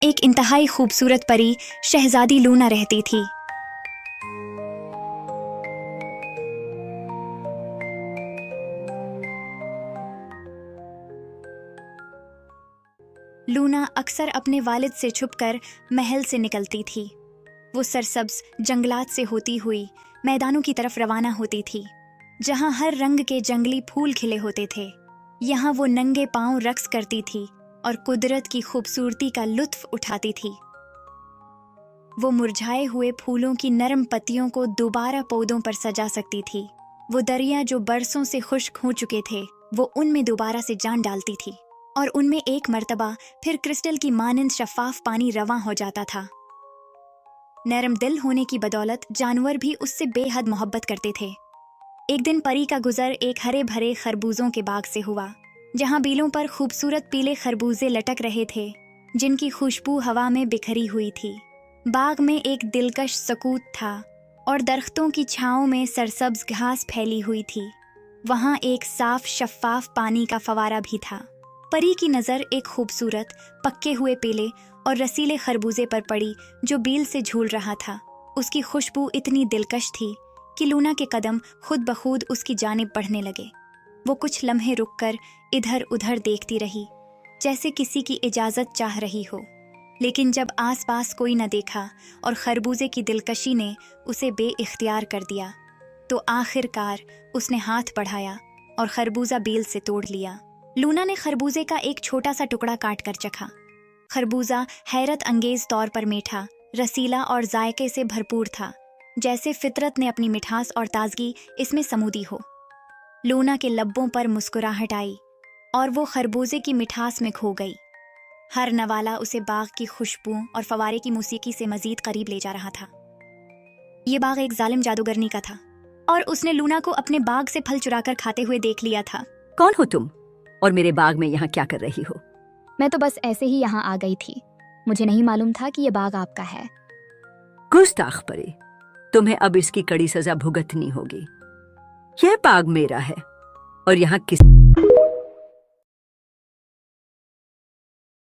एक इंतहाई खूबसूरत परी शहजादी लूना रहती थी। लूना अक्सर अपने वालिद से छुपकर महल से निकलती थी। वो सरसब्ज जंगलात से होती हुई मैदानों की तरफ रवाना होती थी, जहां हर रंग के जंगली फूल खिले होते थे। यहाँ वो नंगे पांव रक्स करती थी और कुदरत की खूबसूरती का लुत्फ उठाती थी। वो मुरझाए हुए फूलों की नरम पत्तियों को दोबारा पौधों पर सजा सकती थी। वो दरिया जो बरसों से खुश्क हो चुके थे, वो उनमें दोबारा से जान डालती थी, और उनमें एक मर्तबा फिर क्रिस्टल की मानंद शफाफ पानी रवां हो जाता था। नरम दिल होने की बदौलत जानवर भी उससे बेहद मोहब्बत करते थे। एक दिन परी का गुजर एक हरे भरे खरबूजों के बाग से हुआ, जहां बीलों पर खूबसूरत पीले खरबूजे लटक रहे थे, जिनकी खुशबू हवा में बिखरी हुई थी। बाग में एक दिलकश सकूत था और दरख्तों की छांव में सरसब्ज घास फैली हुई थी। वहां एक साफ शफाफ पानी का फवारा भी था। परी की नज़र एक खूबसूरत पक्के हुए पीले और रसीले खरबूजे पर पड़ी, जो बील से झूल रहा था। उसकी खुशबू इतनी दिलकश थी कि लूना के कदम खुद बखुद उसकी जानिब बढ़ने लगे। वो कुछ लम्हे रुककर इधर उधर देखती रही, जैसे किसी की इजाज़त चाह रही हो। लेकिन जब आसपास कोई न देखा और खरबूजे की दिलकशी ने उसे बेइख्तियार कर दिया, तो आखिरकार उसने हाथ बढ़ाया और खरबूजा बेल से तोड़ लिया। लूना ने खरबूजे का एक छोटा सा टुकड़ा काट कर चखा। खरबूजा हैरत अंगेज तौर पर मीठा, रसीला और जायके से भरपूर था, जैसे फितरत ने अपनी मिठास और ताजगी इसमें समूदी हो। लूना के लब्बों पर मुस्कुराहट आई और वो खरबूजे की मिठास में खो गई। हर नवाला उसे बाग की खुशबू और फवारे की मौसीकी से मजीद करीब ले जा रहा था। ये बाग एक जालिम जादूगरनी का था और उसने लूना को अपने बाग से फल चुराकर खाते हुए देख लिया था। कौन हो तुम और मेरे बाग में यहाँ क्या कर रही हो? मैं तो बस ऐसे ही यहाँ आ गई थी। मुझे नहीं मालूम था कि ये बाग आपका है। गुस्ताख परी, तुम्हें अब इसकी कड़ी सजा भुगतनी होगी। यह बाग मेरा है और यहाँ किस